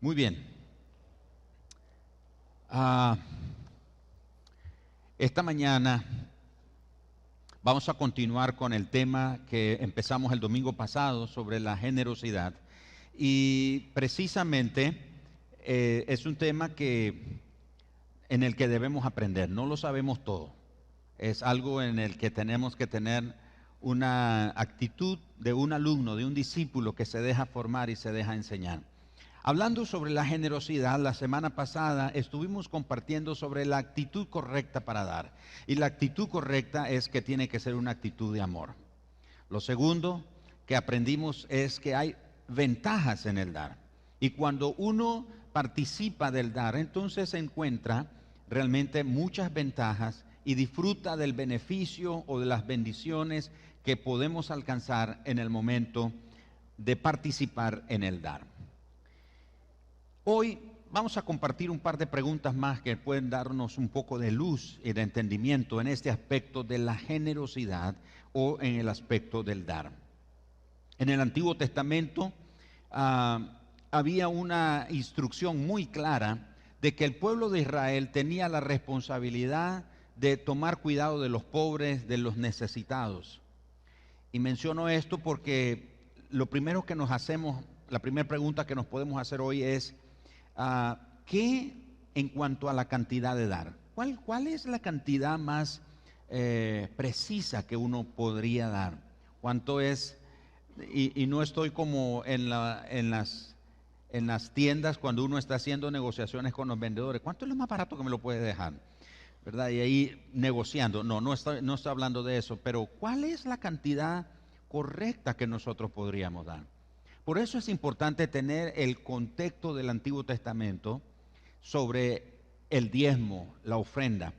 Muy bien. Ah, esta mañana vamos a continuar con el tema que empezamos el domingo pasado sobre la generosidad. Y precisamente es un tema en el que debemos aprender. No lo sabemos todo. Es algo en el que tenemos que tener una actitud de un alumno, de un discípulo que se deja formar y se deja enseñar. Hablando sobre la generosidad, la semana pasada estuvimos compartiendo sobre la actitud correcta para dar. Y la actitud correcta es que tiene que ser una actitud de amor. Lo segundo que aprendimos es que hay ventajas en el dar. Y cuando uno participa del dar, entonces se encuentra realmente muchas ventajas y disfruta del beneficio o de las bendiciones que podemos alcanzar en el momento de participar en el dar. Hoy vamos a compartir un par de preguntas más que pueden darnos un poco de luz y de entendimiento en este aspecto de la generosidad o en el aspecto del dar. En el Antiguo Testamento había una instrucción muy clara de que el pueblo de Israel tenía la responsabilidad de tomar cuidado de los pobres, de los necesitados. Y menciono esto porque lo primero que nos hacemos, la primera pregunta que nos podemos hacer hoy es, ¿qué en cuanto a la cantidad de dar? ¿Cuál es la cantidad más precisa que uno podría dar? ¿Cuánto es? Y no estoy como en las tiendas cuando uno está haciendo negociaciones con los vendedores. ¿Cuánto es lo más barato que me lo puede dejar? ¿Verdad? Y ahí negociando. No estoy hablando de eso, pero ¿cuál es la cantidad correcta que nosotros podríamos dar? Por eso es importante tener el contexto del Antiguo Testamento sobre el diezmo, la ofrenda.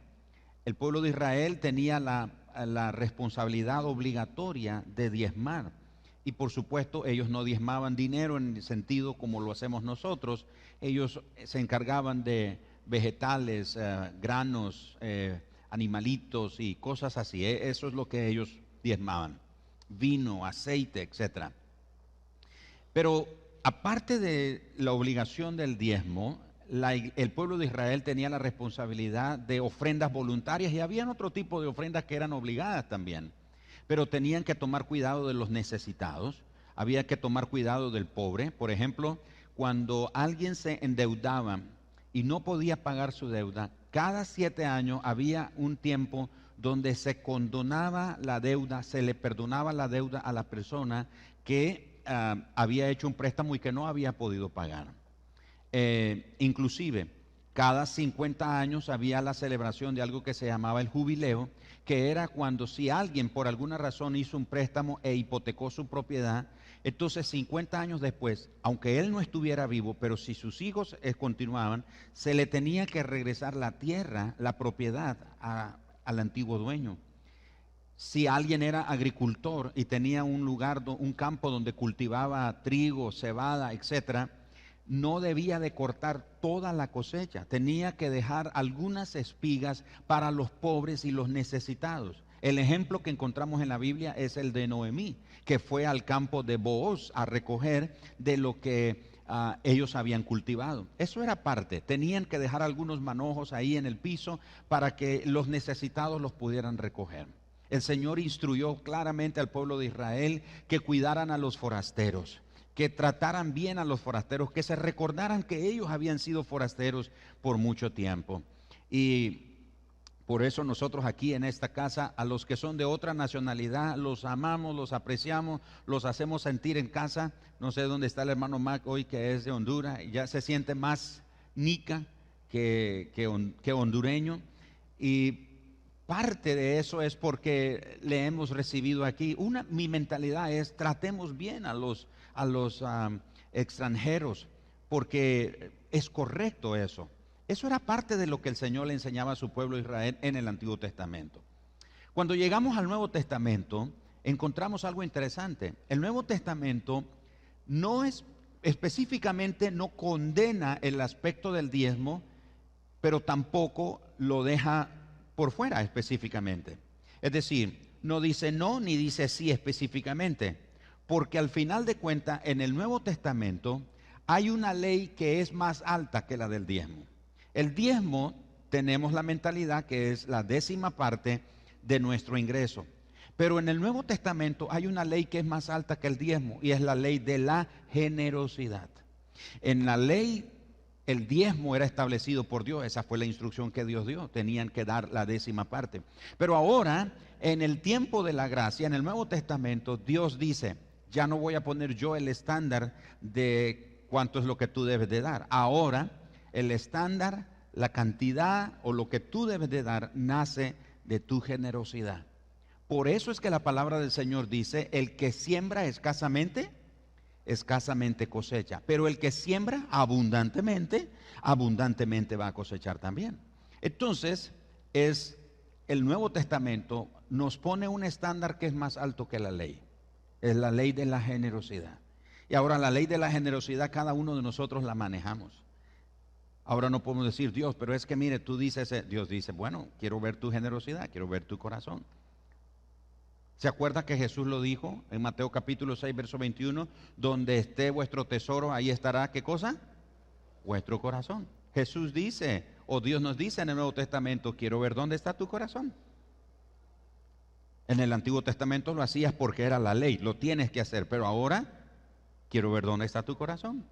El pueblo de Israel tenía la responsabilidad obligatoria de diezmar. Y por supuesto ellos no diezmaban dinero en el sentido como lo hacemos nosotros. Ellos se encargaban de vegetales, granos, animalitos y cosas así. Eso es lo que ellos diezmaban. Vino, aceite, etcétera. Pero aparte de la obligación del diezmo, el pueblo de Israel tenía la responsabilidad de ofrendas voluntarias y había otro tipo de ofrendas que eran obligadas también. Pero tenían que tomar cuidado de los necesitados, había que tomar cuidado del pobre. Por ejemplo, cuando alguien se endeudaba y no podía pagar su deuda, cada 7 años había un tiempo donde se condonaba la deuda, se le perdonaba la deuda a la persona que había hecho un préstamo y que no había podido pagar. Inclusive, cada 50 años había la celebración de algo que se llamaba el jubileo, que era cuando si alguien por alguna razón hizo un préstamo e hipotecó su propiedad, entonces 50 años después, aunque él no estuviera vivo, pero si sus hijos continuaban, se le tenía que regresar la tierra, la propiedad al antiguo dueño. Si alguien era agricultor y tenía un lugar, un campo donde cultivaba trigo, cebada, etcétera, no debía de cortar toda la cosecha, tenía que dejar algunas espigas para los pobres y los necesitados. El ejemplo que encontramos en la Biblia es el de Noemí, que fue al campo de Booz a recoger de lo que ellos habían cultivado. Eso era parte, tenían que dejar algunos manojos ahí en el piso para que los necesitados los pudieran recoger. El Señor instruyó claramente al pueblo de Israel que cuidaran a los forasteros, que trataran bien a los forasteros, que se recordaran que ellos habían sido forasteros por mucho tiempo. Y por eso nosotros aquí en esta casa, a los que son de otra nacionalidad, los amamos, los apreciamos, los hacemos sentir en casa. No sé dónde está el hermano Mac hoy, que es de Honduras, y ya se siente más nica que hondureño. Y parte de eso es porque le hemos recibido aquí. Mi mentalidad es tratemos bien a los extranjeros, porque es correcto eso. Eso era parte de lo que el Señor le enseñaba a su pueblo Israel en el Antiguo Testamento. Cuando llegamos al Nuevo Testamento, encontramos algo interesante. El Nuevo Testamento no es específicamente, no condena el aspecto del diezmo, pero tampoco lo deja por fuera específicamente. Es decir, no dice no ni dice sí específicamente, porque al final de cuentas en el Nuevo Testamento hay una ley que es más alta que la del diezmo. El diezmo, tenemos la mentalidad que es la 10ª parte de nuestro ingreso. Pero en el Nuevo Testamento hay una ley que es más alta que el diezmo, y es la ley de la generosidad. En la ley, el diezmo era establecido por Dios, esa fue la instrucción que Dios dio, tenían que dar la 10ª parte. Pero ahora, en el tiempo de la gracia, en el Nuevo Testamento, Dios dice, ya no voy a poner yo el estándar de cuánto es lo que tú debes de dar. Ahora, el estándar, la cantidad o lo que tú debes de dar, nace de tu generosidad. Por eso es que la palabra del Señor dice, el que siembra escasamente, escasamente cosecha. Pero el que siembra abundantemente, abundantemente va a cosechar también. Entonces, el Nuevo Testamento nos pone un estándar que es más alto que la ley. Es la ley de la generosidad. Y ahora la ley de la generosidad cada uno de nosotros la manejamos. Ahora no podemos decir, Dios, pero es que mire, tú dices, Dios dice, bueno, quiero ver tu generosidad, quiero ver tu corazón. ¿Se acuerda que Jesús lo dijo en Mateo capítulo 6, verso 21? Donde esté vuestro tesoro, ahí estará, ¿qué cosa? Vuestro corazón. Jesús dice, o Dios nos dice en el Nuevo Testamento, quiero ver dónde está tu corazón. En el Antiguo Testamento lo hacías porque era la ley, lo tienes que hacer, pero ahora quiero ver dónde está tu corazón.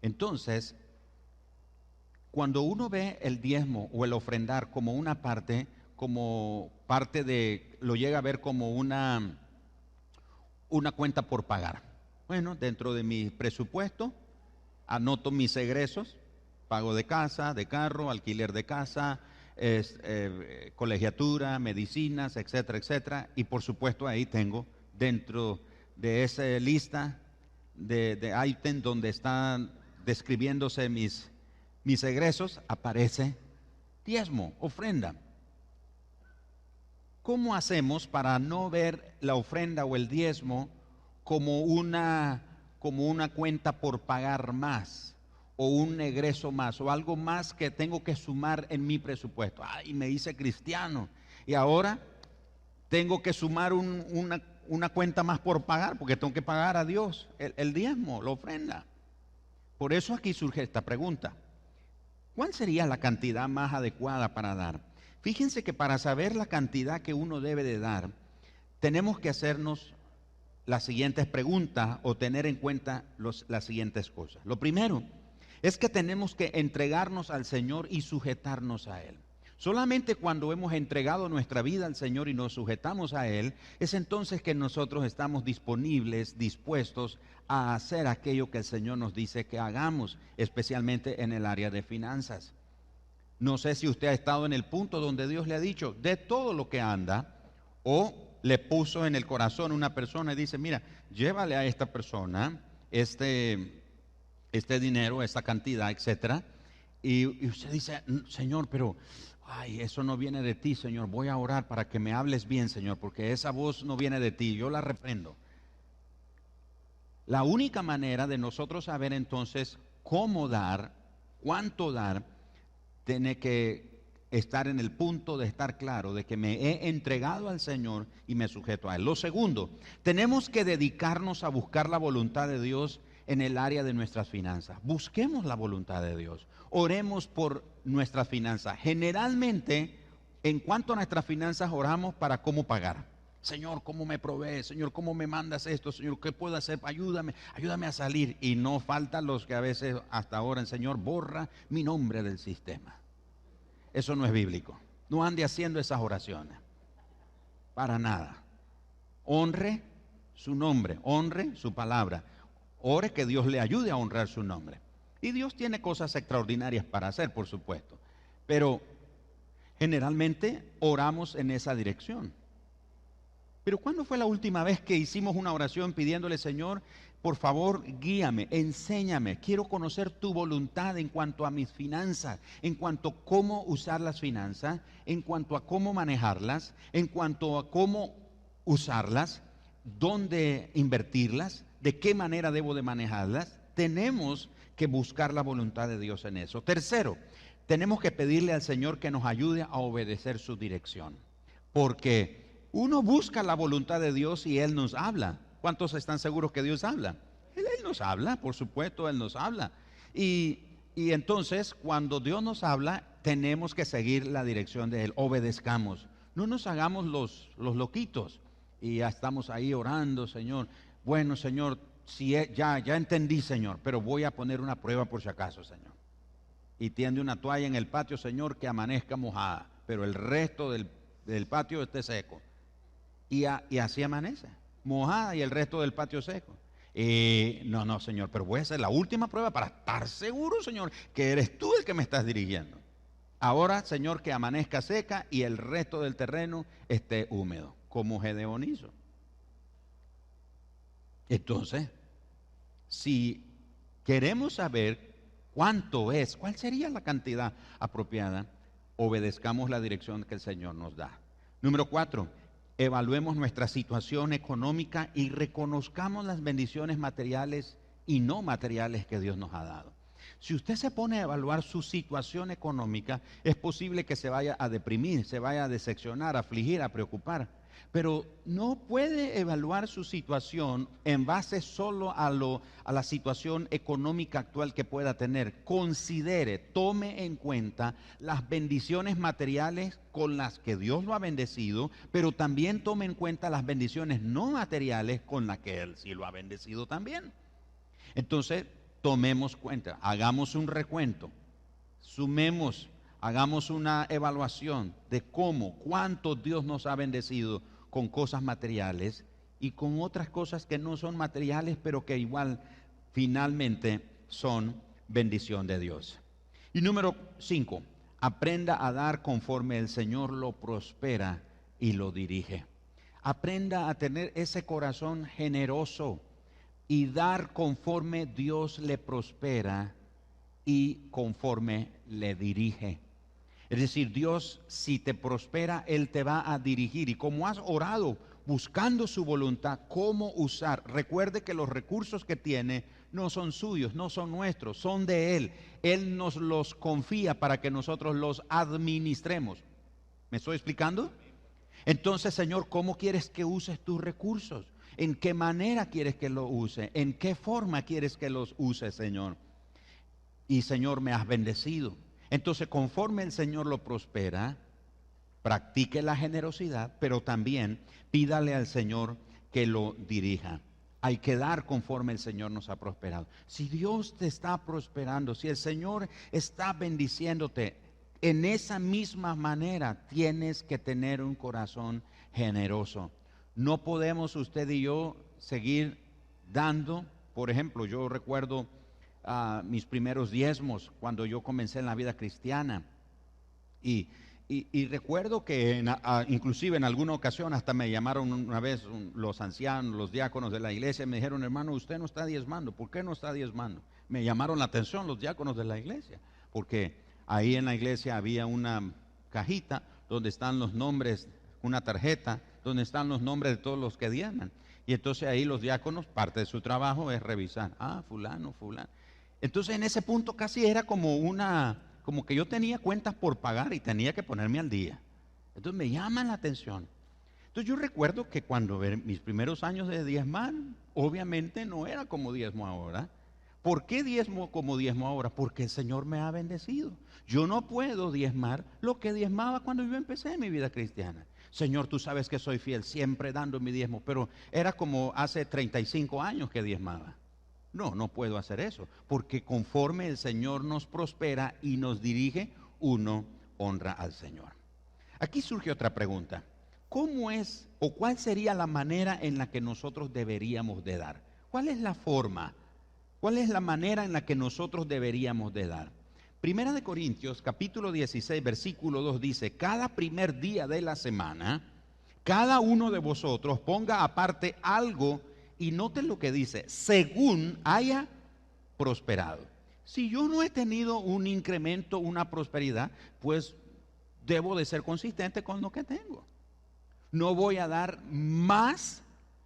Entonces, cuando uno ve el diezmo o el ofrendar como una parte, lo llega a ver como una cuenta por pagar. Bueno, dentro de mi presupuesto, anoto mis egresos, pago de casa, de carro, alquiler de casa, colegiatura, medicinas, etcétera, etcétera. Y por supuesto ahí tengo dentro de esa lista de ítem donde están describiéndose mis egresos, aparece diezmo, ofrenda. ¿Cómo hacemos para no ver la ofrenda o el diezmo como una cuenta por pagar más, o un egreso más, o algo más que tengo que sumar en mi presupuesto? Ay, me hice cristiano y ahora tengo que sumar una cuenta más por pagar, porque tengo que pagar a Dios el diezmo, la ofrenda. Por eso aquí surge esta pregunta: ¿cuál sería la cantidad más adecuada para dar? Fíjense que para saber la cantidad que uno debe de dar, tenemos que hacernos las siguientes preguntas o tener en cuenta las siguientes cosas. Lo primero es que tenemos que entregarnos al Señor y sujetarnos a Él. Solamente cuando hemos entregado nuestra vida al Señor y nos sujetamos a Él, es entonces que nosotros estamos disponibles, dispuestos a hacer aquello que el Señor nos dice que hagamos, especialmente en el área de finanzas. No sé si usted ha estado en el punto donde Dios le ha dicho, de todo lo que anda, o le puso en el corazón una persona y dice, mira, llévale a esta persona este dinero, esta cantidad, etcétera. Y usted dice, Señor, pero ay, eso no viene de ti, Señor. Voy a orar para que me hables bien, Señor, porque esa voz no viene de ti, yo la reprendo. La única manera de nosotros saber entonces cómo dar, cuánto dar, tiene que estar en el punto de estar claro de que me he entregado al Señor y me sujeto a Él. Lo segundo, tenemos que dedicarnos a buscar la voluntad de Dios en el área de nuestras finanzas. Busquemos la voluntad de Dios. Oremos por nuestras finanzas. Generalmente, en cuanto a nuestras finanzas, oramos para cómo pagar. Señor, ¿cómo me provees? Señor, ¿cómo me mandas esto? Señor, ¿qué puedo hacer? Ayúdame a salir. Y no faltan los que a veces hasta ahora el Señor borra mi nombre del sistema. Eso no es bíblico. No ande haciendo esas oraciones. Para nada. Honre su nombre, honre su palabra. Ore que Dios le ayude a honrar su nombre. Y Dios tiene cosas extraordinarias para hacer, por supuesto. Pero generalmente oramos en esa dirección. Pero ¿cuándo fue la última vez que hicimos una oración pidiéndole, Señor, por favor, guíame, enséñame, quiero conocer tu voluntad en cuanto a mis finanzas, en cuanto a cómo usar las finanzas, en cuanto a cómo manejarlas, en cuanto a cómo usarlas, dónde invertirlas, de qué manera debo de manejarlas? Tenemos que buscar la voluntad de Dios en eso. Tercero, tenemos que pedirle al Señor que nos ayude a obedecer su dirección, porque uno busca la voluntad de Dios y Él nos habla. ¿Cuántos están seguros que Dios habla? Él nos habla, por supuesto, Él nos habla. Y entonces, cuando Dios nos habla, tenemos que seguir la dirección de Él, obedezcamos. No nos hagamos los loquitos y ya estamos ahí orando, Señor. Bueno, Señor, ya entendí, Señor, pero voy a poner una prueba por si acaso, Señor. Y tiende una toalla en el patio, Señor, que amanezca mojada, pero el resto del patio esté seco. Y así amanece, mojada y el resto del patio seco. No, Señor, pero voy a hacer la última prueba para estar seguro, Señor, que eres tú el que me estás dirigiendo. Ahora, Señor, que amanezca seca y el resto del terreno esté húmedo, como Gedeón hizo. Entonces, si queremos saber cuál sería la cantidad apropiada, obedezcamos la dirección que el Señor nos da. Número 4, evaluemos nuestra situación económica y reconozcamos las bendiciones materiales y no materiales que Dios nos ha dado. Si usted se pone a evaluar su situación económica, es posible que se vaya a deprimir, se vaya a decepcionar, a afligir, a preocupar. Pero no puede evaluar su situación en base solo a la situación económica actual que pueda tener. Considere, tome en cuenta las bendiciones materiales con las que Dios lo ha bendecido, pero también tome en cuenta las bendiciones no materiales con las que Él sí lo ha bendecido también. Entonces, tomemos cuenta, hagamos un recuento, sumemos, hagamos una evaluación de cuánto Dios nos ha bendecido con cosas materiales y con otras cosas que no son materiales, pero que igual finalmente son bendición de Dios. Y número 5, aprenda a dar conforme el Señor lo prospera y lo dirige. Aprenda a tener ese corazón generoso y dar conforme Dios le prospera y conforme le dirige. Es decir, Dios, si te prospera, Él te va a dirigir. Y como has orado buscando su voluntad, cómo usar. Recuerde que los recursos que tiene no son suyos, no son nuestros, son de Él. Él nos los confía para que nosotros los administremos. ¿Me estoy explicando? Entonces, Señor, ¿cómo quieres que uses tus recursos? ¿En qué manera quieres que los use? ¿En qué forma quieres que los use, Señor? Y, Señor, me has bendecido. Entonces, conforme el Señor lo prospera, practique la generosidad, pero también pídale al Señor que lo dirija. Hay que dar conforme el Señor nos ha prosperado. Si Dios te está prosperando, si el Señor está bendiciéndote, en esa misma manera tienes que tener un corazón generoso. No podemos usted y yo seguir dando. Por ejemplo, yo recuerdo mis primeros diezmos cuando yo comencé en la vida cristiana y recuerdo que inclusive en alguna ocasión hasta me llamaron una vez los ancianos, los diáconos de la iglesia, y me dijeron: hermano, usted no está diezmando. ¿Por qué no está diezmando? Me llamaron la atención los diáconos de la iglesia, porque ahí en la iglesia había una cajita donde están los nombres, una tarjeta donde están los nombres de todos los que diezman, y entonces ahí los diáconos, parte de su trabajo es revisar, fulano. Entonces en ese punto casi era como que yo tenía cuentas por pagar y tenía que ponerme al día. Entonces me llaman la atención. Entonces yo recuerdo que cuando mis primeros años de diezmar, obviamente no era como diezmo ahora. ¿Por qué diezmo como diezmo ahora? Porque el Señor me ha bendecido. Yo no puedo diezmar lo que diezmaba cuando yo empecé mi vida cristiana. Señor, tú sabes que soy fiel, siempre dando mi diezmo, pero era como hace 35 años que diezmaba. No puedo hacer eso, porque conforme el Señor nos prospera y nos dirige, uno honra al Señor. Aquí surge otra pregunta. ¿Cómo es o cuál sería la manera en la que nosotros deberíamos de dar? ¿Cuál es la forma? ¿Cuál es la manera en la que nosotros deberíamos de dar? Primera de Corintios, capítulo 16, versículo 2 dice: cada primer día de la semana, cada uno de vosotros ponga aparte algo. Y noten lo que dice: según haya prosperado. Si yo no he tenido un incremento, una prosperidad, pues debo de ser consistente con lo que tengo. No voy a dar más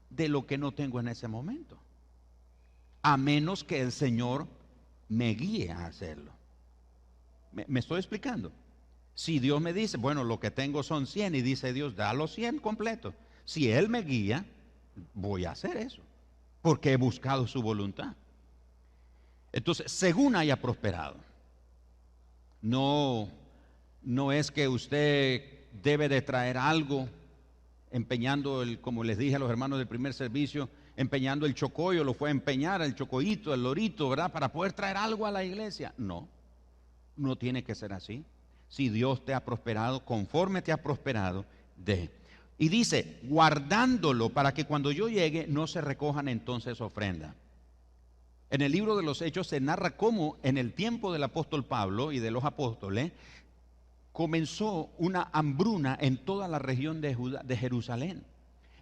de lo que no tengo en ese momento, a menos que el Señor me guíe a hacerlo. ¿Me estoy explicando? Si Dios me dice, bueno, lo que tengo son 100, y dice Dios, da los 100 completos. Si Él me guía, voy a hacer eso, porque he buscado su voluntad. Entonces, según haya prosperado. No, no es que usted debe de traer algo empeñando como les dije a los hermanos del primer servicio, empeñando el chocollo, lo fue a empeñar el chocoyito, el lorito, ¿verdad? Para poder traer algo a la iglesia. No, no tiene que ser así. Si Dios te ha prosperado, conforme te ha prosperado, dé. Y dice, guardándolo para que cuando yo llegue no se recojan entonces ofrendas. En el libro de los Hechos se narra cómo en el tiempo del apóstol Pablo y de los apóstoles comenzó una hambruna en toda la región de Jerusalén.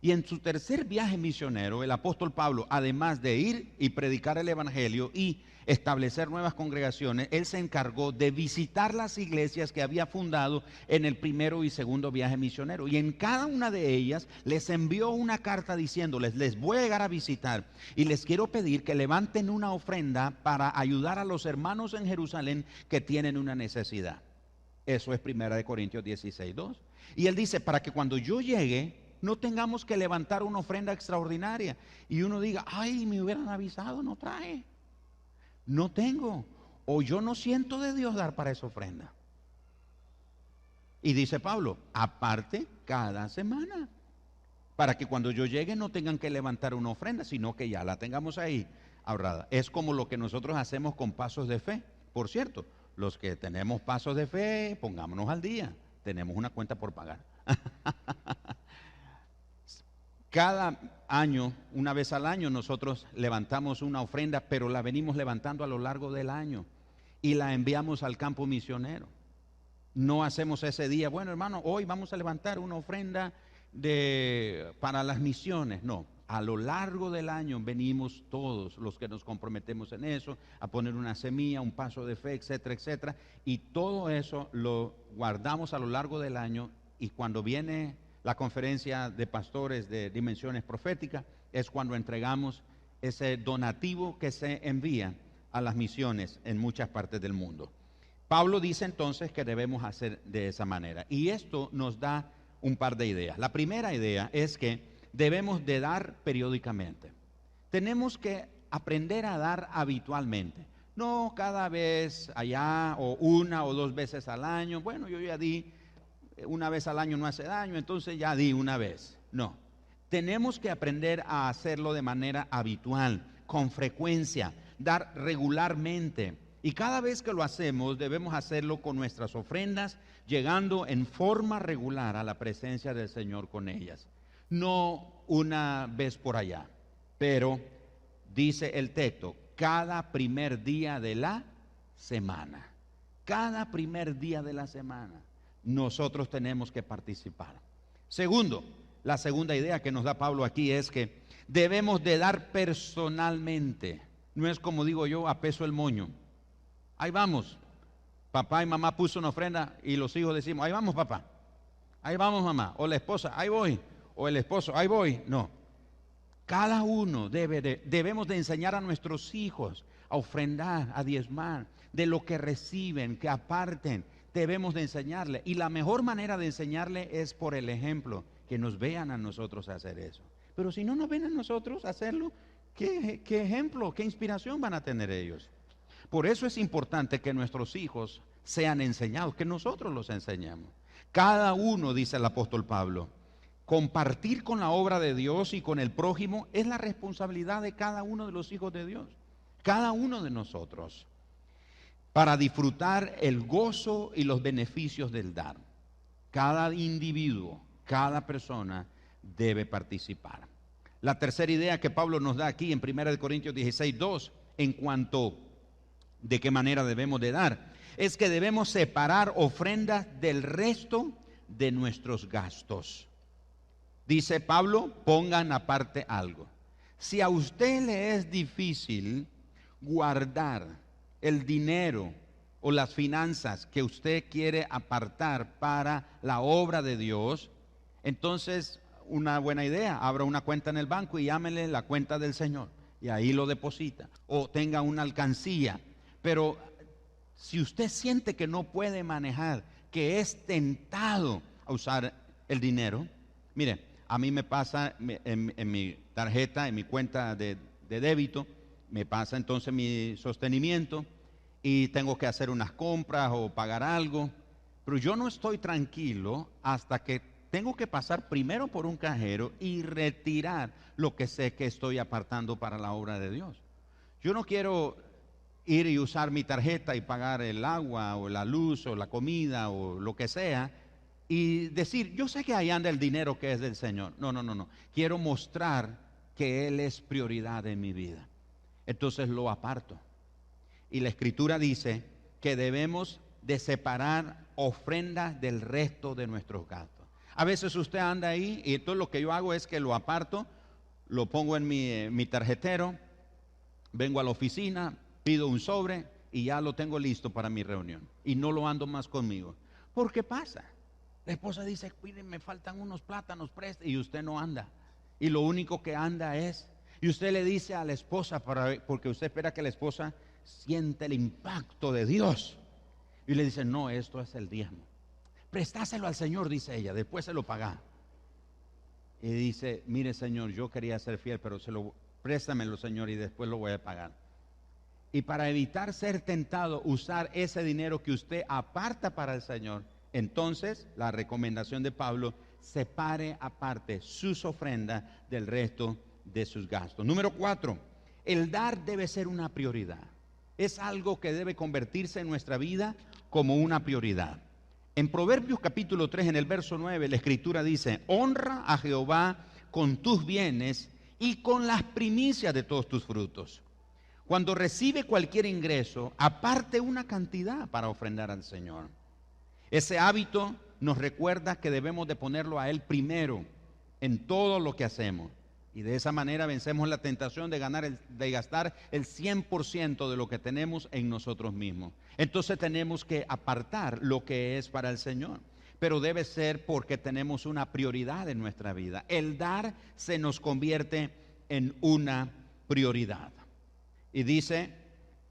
Y en su tercer viaje misionero, el apóstol Pablo, además de ir y predicar el evangelio y establecer nuevas congregaciones, él se encargó de visitar las iglesias que había fundado en el primero y segundo viaje misionero. Y en cada una de ellas les envió una carta diciéndoles, les voy a llegar a visitar y les quiero pedir que levanten una ofrenda para ayudar a los hermanos en Jerusalén que tienen una necesidad. Eso es 1 Corintios 16:2. Y él dice, para que cuando yo llegue no tengamos que levantar una ofrenda extraordinaria y uno diga, ay, me hubieran avisado, no trae, no tengo, o yo no siento de Dios dar para esa ofrenda. Y dice Pablo, aparte cada semana, para que cuando yo llegue no tengan que levantar una ofrenda, sino que ya la tengamos ahí ahorrada. Es como lo que nosotros hacemos con pasos de fe. Por cierto, los que tenemos pasos de fe, pongámonos al día, tenemos una cuenta por pagar. Cada año, una vez al año, nosotros levantamos una ofrenda, pero la venimos levantando a lo largo del año y la enviamos al campo misionero. No hacemos ese día, bueno hermano, hoy vamos a levantar una ofrenda para las misiones. No, a lo largo del año venimos todos los que nos comprometemos en eso, a poner una semilla, un paso de fe, etcétera, etcétera. Y todo eso lo guardamos a lo largo del año y cuando viene la conferencia de pastores de dimensiones proféticas es cuando entregamos ese donativo que se envía a las misiones en muchas partes del mundo. Pablo dice entonces que debemos hacer de esa manera y esto nos da un par de ideas. La primera idea es que debemos de dar periódicamente. Tenemos que aprender a dar habitualmente, no cada vez allá o una o dos veces al año. Bueno, yo ya di una vez al año, no hace daño, entonces ya di una vez. No, tenemos que aprender a hacerlo de manera habitual, con frecuencia, dar regularmente. Y cada vez que lo hacemos debemos hacerlo con nuestras ofrendas, llegando en forma regular a la presencia del Señor con ellas. No una vez por allá, pero dice el texto, cada primer día de la semana. Cada primer día de la semana nosotros tenemos que participar. Segundo, la segunda idea que nos da Pablo aquí es que debemos de dar personalmente. No es como digo yo, a peso el moño. Ahí vamos, papá y mamá puso una ofrenda y los hijos decimos, ahí vamos papá, ahí vamos mamá, o la esposa, ahí voy, o el esposo, ahí voy. No, cada uno debemos de enseñar a nuestros hijos a ofrendar, a diezmar, de lo que reciben, que aparten. Debemos de enseñarle y la mejor manera de enseñarle es por el ejemplo, que nos vean a nosotros hacer eso. Pero si no nos ven a nosotros hacerlo, ¿qué ejemplo, qué inspiración van a tener ellos? Por eso es importante que nuestros hijos sean enseñados, que nosotros los enseñemos. Cada uno, dice el apóstol Pablo, compartir con la obra de Dios y con el prójimo es la responsabilidad de cada uno de los hijos de Dios, cada uno de nosotros, para disfrutar el gozo y los beneficios del dar. Cada individuo, cada persona debe participar. La tercera idea que Pablo nos da aquí en 1 Corintios 16:2, en cuanto de qué manera debemos de dar, es que debemos separar ofrendas del resto de nuestros gastos. Dice Pablo, pongan aparte algo. Si a usted le es difícil guardar el dinero o las finanzas que usted quiere apartar para la obra de Dios, entonces una buena idea, abra una cuenta en el banco y llámele la cuenta del Señor y ahí lo deposita, o tenga una alcancía. Pero si usted siente que no puede manejar, que es tentado a usar el dinero, mire, a mí me pasa en mi tarjeta, en mi cuenta de débito, me pasa entonces mi sostenimiento y tengo que hacer unas compras o pagar algo, pero yo no estoy tranquilo hasta que tengo que pasar primero por un cajero y retirar lo que sé que estoy apartando para la obra de Dios. Yo no quiero ir y usar mi tarjeta y pagar el agua o la luz o la comida o lo que sea y decir, yo sé que ahí anda el dinero que es del Señor. No, no, no, no. Quiero mostrar que Él es prioridad en mi vida. Entonces lo aparto. Y la Escritura dice que debemos de separar ofrendas del resto de nuestros gastos. A veces usted anda ahí y entonces lo que yo hago es que lo aparto, lo pongo en mi tarjetero, vengo a la oficina, pido un sobre y ya lo tengo listo para mi reunión. Y no lo ando más conmigo. ¿Por qué pasa? La esposa dice, miren, me faltan unos plátanos, preste, y usted no anda. Y lo único que anda es, y usted le dice a la esposa, porque usted espera que la esposa siente el impacto de Dios. Y le dice, no, esto es el diezmo. Prestáselo al Señor, dice ella, después se lo paga. Y dice, mire Señor, yo quería ser fiel, pero préstamelo Señor y después lo voy a pagar. Y para evitar ser tentado, usar ese dinero que usted aparta para el Señor, entonces la recomendación de Pablo, separe aparte sus ofrendas del resto de sus gastos. Número 4, el dar debe ser una prioridad. Es algo que debe convertirse en nuestra vida como una prioridad. En Proverbios capítulo 3, en el verso 9, la Escritura dice, honra a Jehová con tus bienes y con las primicias de todos tus frutos. Cuando recibe cualquier ingreso, aparte una cantidad para ofrendar al Señor. Ese hábito nos recuerda que debemos de ponerlo a Él primero en todo lo que hacemos. Y de esa manera vencemos la tentación de gastar el 100% de lo que tenemos en nosotros mismos. Entonces tenemos que apartar lo que es para el Señor. Pero debe ser porque tenemos una prioridad en nuestra vida. El dar se nos convierte en una prioridad. Y dice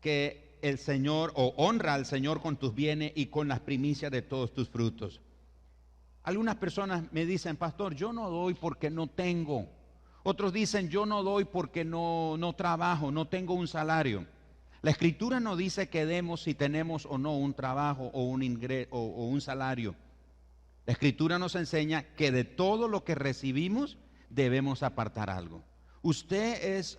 que el Señor, o honra al Señor con tus bienes y con las primicias de todos tus frutos. Algunas personas me dicen, pastor, yo no doy porque no tengo. Otros dicen, yo no doy porque no trabajo, no tengo un salario. La Escritura no dice que demos si tenemos o no un trabajo o un ingreso o un salario. La Escritura nos enseña que de todo lo que recibimos debemos apartar algo. Usted es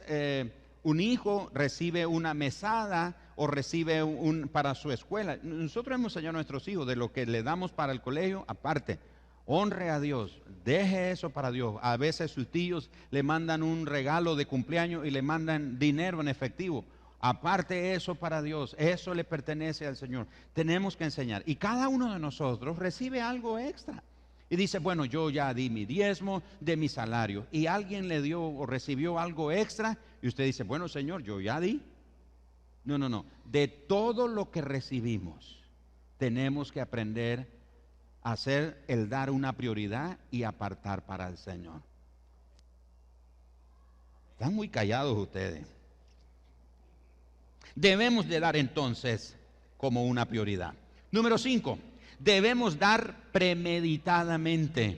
un hijo, recibe una mesada o recibe para su escuela. Nosotros hemos enseñado a nuestros hijos de lo que le damos para el colegio, aparte. Honre a Dios, deje eso para Dios. A veces sus tíos le mandan un regalo de cumpleaños y le mandan dinero en efectivo. Aparte eso para Dios, eso le pertenece al Señor. Tenemos que enseñar. Y cada uno de nosotros recibe algo extra. Y dice, bueno, yo ya di mi diezmo de mi salario. Y alguien le dio o recibió algo extra. Y usted dice, bueno, Señor, yo ya di. No, no, no. De todo lo que recibimos, tenemos que aprender hacer el dar una prioridad y apartar para el Señor. Están muy callados ustedes. Debemos de dar entonces como una prioridad. Número 5, debemos dar premeditadamente.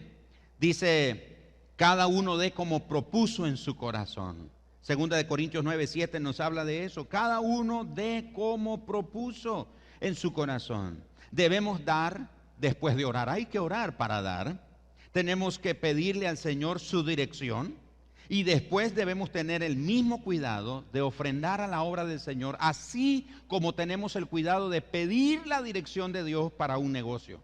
Dice, cada uno dé como propuso en su corazón. Segunda de Corintios 9:7 nos habla de eso. Cada uno dé como propuso en su corazón. Debemos dar después de orar. Hay que orar para dar. Tenemos que pedirle al Señor su dirección. Y después debemos tener el mismo cuidado de ofrendar a la obra del Señor, así como tenemos el cuidado de pedir la dirección de Dios para un negocio.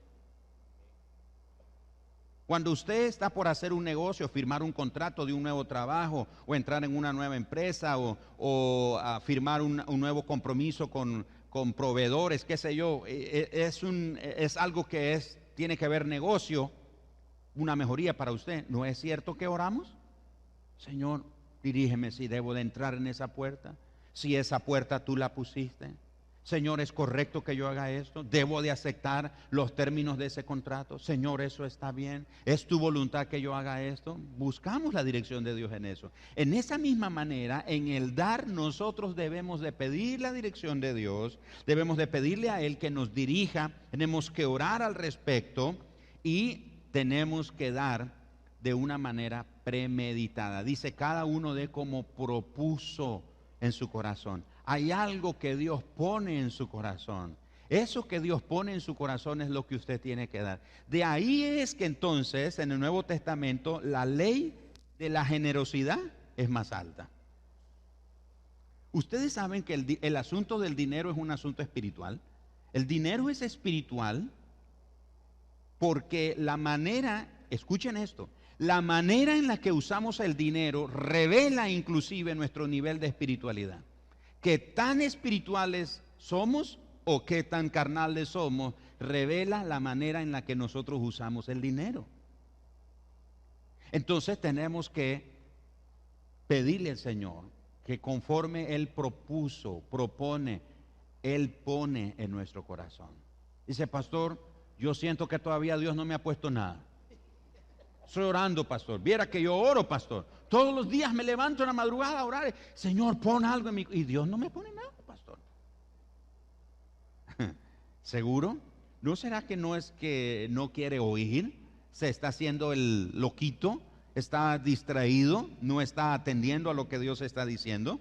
Cuando usted está por hacer un negocio, firmar un contrato de un nuevo trabajo, o entrar en una nueva empresa, o firmar un nuevo compromiso con proveedores, qué sé yo, es algo que tiene que ver negocio, una mejoría para usted. ¿No es cierto que oramos? Señor, dirígeme si debo de entrar en esa puerta, si esa puerta tú la pusiste. Señor, ¿es correcto que yo haga esto? ¿Debo de aceptar los términos de ese contrato? Señor, ¿eso está bien? ¿Es tu voluntad que yo haga esto? Buscamos la dirección de Dios en eso. En esa misma manera, en el dar, nosotros debemos de pedir la dirección de Dios, debemos de pedirle a Él que nos dirija, tenemos que orar al respecto y tenemos que dar de una manera premeditada. Dice, cada uno dé como propuso en su corazón. Hay algo que Dios pone en su corazón. Eso que Dios pone en su corazón es lo que usted tiene que dar. De ahí es que entonces en el Nuevo Testamento la ley de la generosidad es más alta. Ustedes saben que el asunto del dinero es un asunto espiritual. El dinero es espiritual porque la manera, escuchen esto, la manera en la que usamos el dinero revela inclusive nuestro nivel de espiritualidad. Qué tan espirituales somos o qué tan carnales somos, revela la manera en la que nosotros usamos el dinero. Entonces tenemos que pedirle al Señor que conforme Él propone, Él pone en nuestro corazón. Dice, pastor, yo siento que todavía Dios no me ha puesto nada. Estoy orando, pastor. Viera que yo oro, pastor. Todos los días me levanto en la madrugada a orar. Señor, pon algo en mi... Y Dios no me pone nada, pastor. ¿Seguro? ¿No será que no es que no quiere oír? ¿Se está haciendo el loquito? ¿Está distraído? ¿No está atendiendo a lo que Dios está diciendo?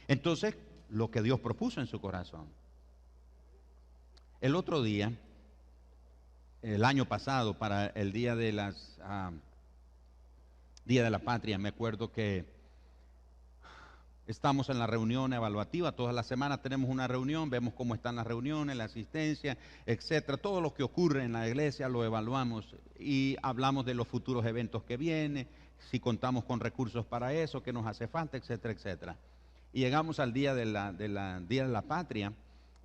Entonces, lo que Dios propuso en su corazón. El otro día, el año pasado, para el día de Día de la Patria, me acuerdo que estamos en la reunión evaluativa. Todas las semanas tenemos una reunión, vemos cómo están las reuniones, la asistencia, etcétera. Todo lo que ocurre en la iglesia lo evaluamos y hablamos de los futuros eventos que vienen, si contamos con recursos para eso, qué nos hace falta, etcétera, etcétera. Y llegamos al día de Día de la Patria.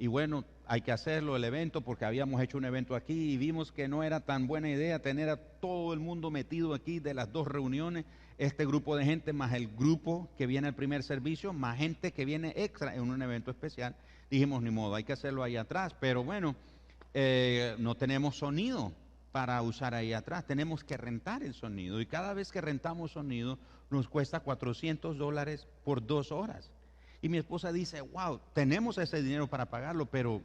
Y bueno, hay que hacerlo el evento porque habíamos hecho un evento aquí y vimos que no era tan buena idea tener a todo el mundo metido aquí de las dos reuniones, este grupo de gente más el grupo que viene al primer servicio, más gente que viene extra en un evento especial. Dijimos, ni modo, hay que hacerlo ahí atrás, pero bueno, no tenemos sonido para usar ahí atrás, tenemos que rentar el sonido y cada vez que rentamos sonido nos cuesta $400 por 2 horas. Y mi esposa dice, wow, tenemos ese dinero para pagarlo, pero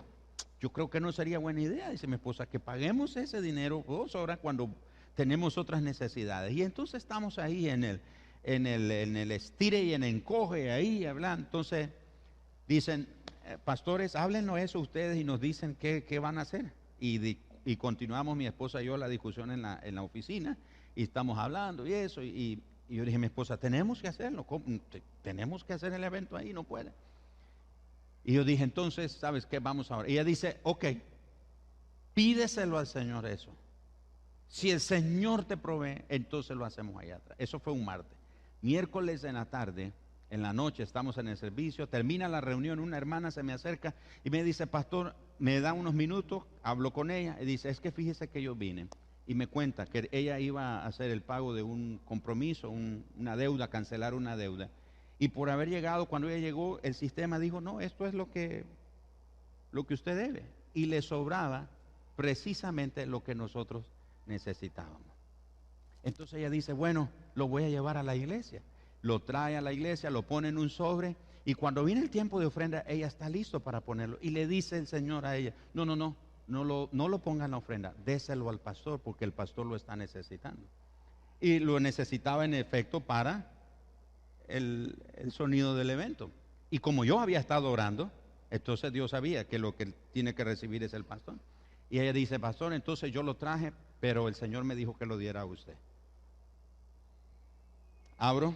yo creo que no sería buena idea, dice mi esposa, que paguemos ese dinero 2 horas cuando tenemos otras necesidades. Y entonces estamos ahí en el estire y en el encoge, ahí hablando. Entonces dicen, pastores, háblenos eso ustedes y nos dicen qué van a hacer. Y continuamos mi esposa y yo la discusión en la oficina y estamos hablando y eso. Y yo le dije a mi esposa, tenemos que hacerlo, tenemos que hacer el evento ahí, no puede. Y yo dije, entonces, ¿sabes qué? Vamos ahora. Y ella dice, ok, pídeselo al Señor eso. Si el Señor te provee, entonces lo hacemos allá atrás. Eso fue un martes. Miércoles en la tarde, en la noche, estamos en el servicio, termina la reunión, una hermana se me acerca y me dice, pastor, me da unos minutos, hablo con ella y dice, es que fíjese que yo vine. Y me cuenta que ella iba a hacer el pago de un compromiso, una deuda, cancelar una deuda. Y por haber llegado, cuando ella llegó, el sistema dijo, no, esto es lo que usted debe. Y le sobraba precisamente lo que nosotros necesitábamos. Entonces ella dice, bueno, lo voy a llevar a la iglesia. Lo trae a la iglesia, lo pone en un sobre y cuando viene el tiempo de ofrenda, ella está listo para ponerlo. Y le dice el Señor a ella, no lo ponga en la ofrenda, déselo al pastor porque el pastor lo está necesitando. Y lo necesitaba en efecto para el sonido del evento. Y como yo había estado orando, entonces Dios sabía que lo que tiene que recibir es el pastor. Y ella dice, pastor, entonces yo lo traje, pero el Señor me dijo que lo diera a usted. Abro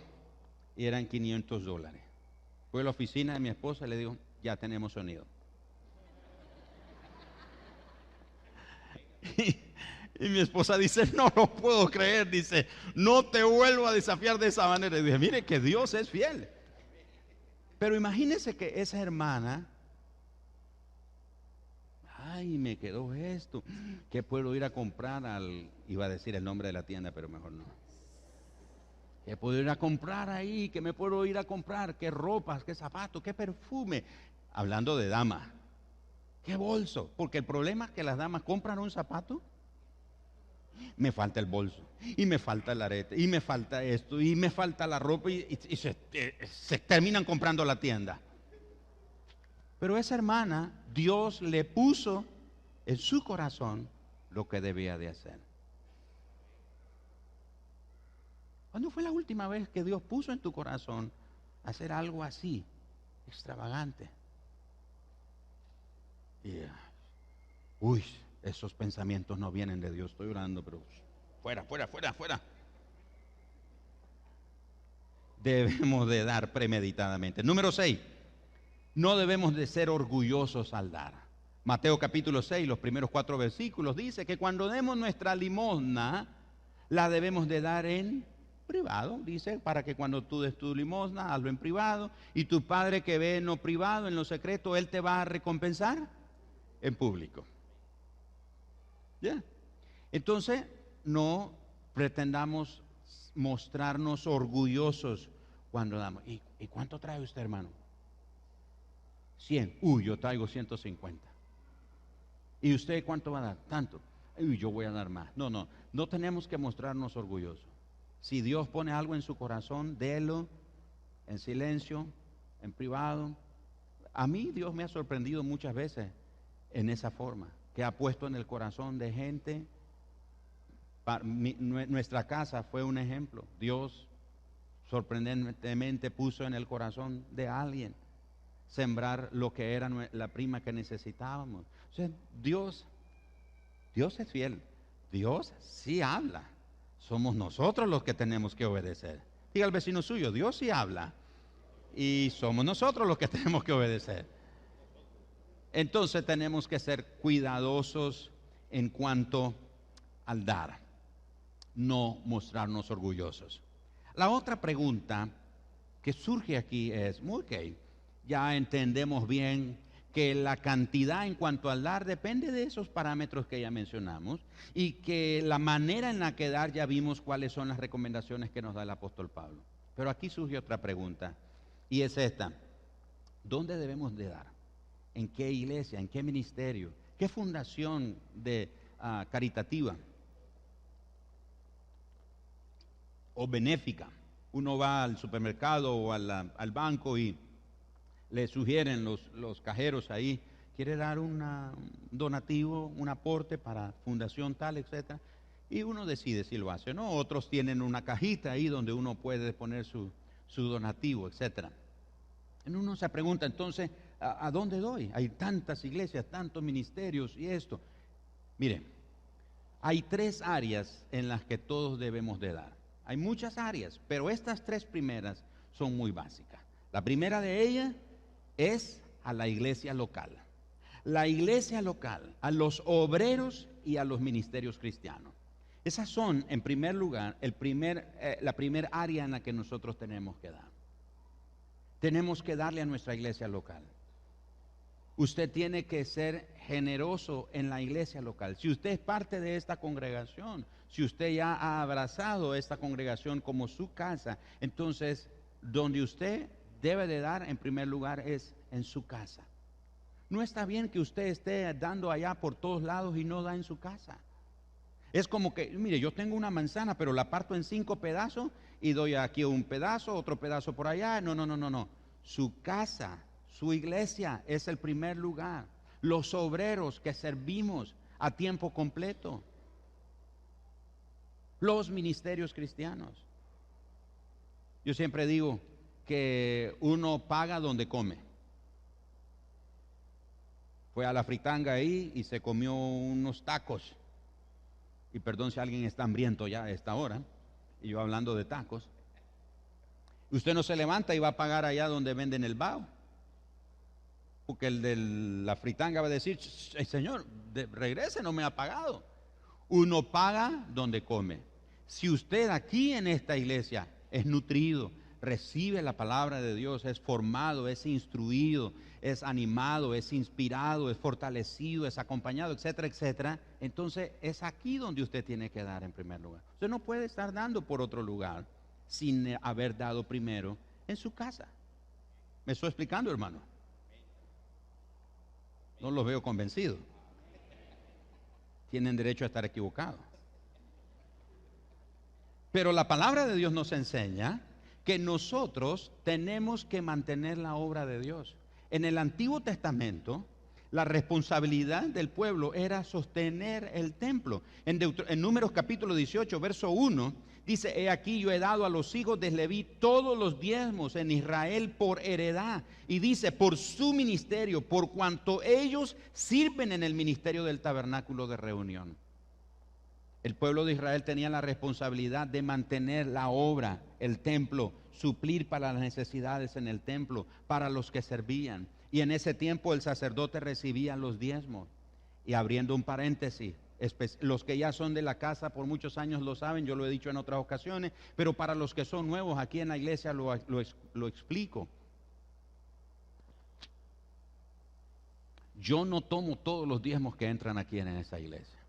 y eran $500. Fui a la oficina de mi esposa y le digo, ya tenemos sonido. Y mi esposa dice, no lo puedo creer, dice, no te vuelvo a desafiar de esa manera. Y dije, mire que Dios es fiel. Pero imagínense que esa hermana, ay, me quedó esto, ¿qué puedo ir a comprar iba a decir el nombre de la tienda, pero mejor no. ¿Qué puedo ir a comprar ahí? ¿Qué me puedo ir a comprar? ¿Qué ropas? ¿Qué zapatos? ¿Qué perfume? Hablando de damas. ¿Qué bolso? Porque el problema es que las damas compran un zapato, me falta el bolso, y me falta el arete, y me falta esto, y me falta la ropa, y se terminan comprando la tienda. Pero esa hermana, Dios le puso en su corazón lo que debía de hacer. ¿Cuándo fue la última vez que Dios puso en tu corazón hacer algo así? extravagante. Y, uy, esos pensamientos no vienen de Dios. Estoy orando, pero fuera, fuera, fuera, fuera. Debemos de dar premeditadamente. Número 6, no debemos de ser orgullosos al dar. Mateo capítulo 6, los primeros 4 versículos, dice que cuando demos nuestra limosna, la debemos de dar en privado, dice, para que cuando tú des tu limosna, hazlo en privado, y tu Padre que ve en lo privado, en lo secreto, Él te va a recompensar en público. ¿Ya? Entonces, no pretendamos mostrarnos orgullosos cuando damos. ¿Y cuánto trae usted, hermano? 100. Yo traigo 150. ¿Y usted cuánto va a dar? Tanto. Yo voy a dar más. No tenemos que mostrarnos orgullosos. Si Dios pone algo en su corazón, délo en silencio, en privado. A mí Dios me ha sorprendido muchas veces en esa forma, que ha puesto en el corazón de gente. Nuestra casa fue un ejemplo. Dios sorprendentemente puso en el corazón de alguien sembrar lo que era la prima que necesitábamos. O sea, Dios es fiel. Dios sí habla. Somos nosotros los que tenemos que obedecer. Diga al vecino suyo, Dios sí habla. Y somos nosotros los que tenemos que obedecer. Entonces tenemos que ser cuidadosos en cuanto al dar. No mostrarnos orgullosos. La otra pregunta que surge aquí es, ok, ya entendemos bien que la cantidad en cuanto al dar depende de esos parámetros que ya mencionamos y que la manera en la que dar ya vimos cuáles son las recomendaciones que nos da el apóstol Pablo. Pero aquí surge otra pregunta y es esta: ¿dónde debemos de dar? ¿En qué iglesia? ¿En qué ministerio? ¿Qué fundación caritativa o benéfica? Uno va al supermercado o al banco y le sugieren los cajeros ahí, quiere dar un donativo, un aporte para fundación tal, etcétera, y uno decide si lo hace o no. Otros tienen una cajita ahí donde uno puede poner su donativo, etcétera. Y uno se pregunta entonces, ¿a dónde doy? Hay tantas iglesias, tantos ministerios y esto. Miren, hay 3 áreas en las que todos debemos de dar. Hay muchas áreas, pero estas 3 primeras son muy básicas. La primera de ellas es a la iglesia local. La iglesia local, a los obreros y a los ministerios cristianos. Esas son, en primer lugar, la primera área en la que nosotros tenemos que dar. Tenemos que darle a nuestra iglesia local. Usted tiene que ser generoso en la iglesia local. Si usted es parte de esta congregación, si usted ya ha abrazado esta congregación como su casa, entonces donde usted debe de dar en primer lugar es en su casa. No está bien que usted esté dando allá por todos lados y no da en su casa. Es como que, mire, yo tengo una manzana, pero la parto en 5 pedazos y doy aquí un pedazo, otro pedazo por allá. No. Su casa, su iglesia es el primer lugar. Los obreros que servimos a tiempo completo. Los ministerios cristianos. Yo siempre digo que uno paga donde come. Fue a la fritanga ahí y se comió unos tacos. Y perdón si alguien está hambriento ya a esta hora, y yo hablando de tacos. Usted no se levanta y va a pagar allá donde venden el bao, porque el de la fritanga va a decir, señor, regrese, no me ha pagado. Uno paga donde come. Si usted aquí en esta iglesia es nutrido, recibe la palabra de Dios, es formado, es instruido, es animado, es inspirado, es fortalecido, es acompañado, etcétera, etcétera, entonces es aquí donde usted tiene que dar en primer lugar. Usted no puede estar dando por otro lugar sin haber dado primero en su casa. ¿Me estoy explicando, hermano? No los veo convencidos. Tienen derecho a estar equivocados. Pero la palabra de Dios nos enseña que nosotros tenemos que mantener la obra de Dios. En el Antiguo Testamento, la responsabilidad del pueblo era sostener el templo. En Números capítulo 18, verso 1, Dice, he aquí yo he dado a los hijos de Leví todos los diezmos en Israel por heredad. Y dice, por su ministerio, por cuanto ellos sirven en el ministerio del tabernáculo de reunión. El pueblo de Israel tenía la responsabilidad de mantener la obra, el templo, suplir para las necesidades en el templo, para los que servían. Y en ese tiempo el sacerdote recibía los diezmos. Y abriendo un paréntesis, los que ya son de la casa por muchos años lo saben, yo lo he dicho en otras ocasiones, pero para los que son nuevos aquí en la iglesia lo explico. Yo no tomo todos los diezmos que entran aquí en esta iglesia.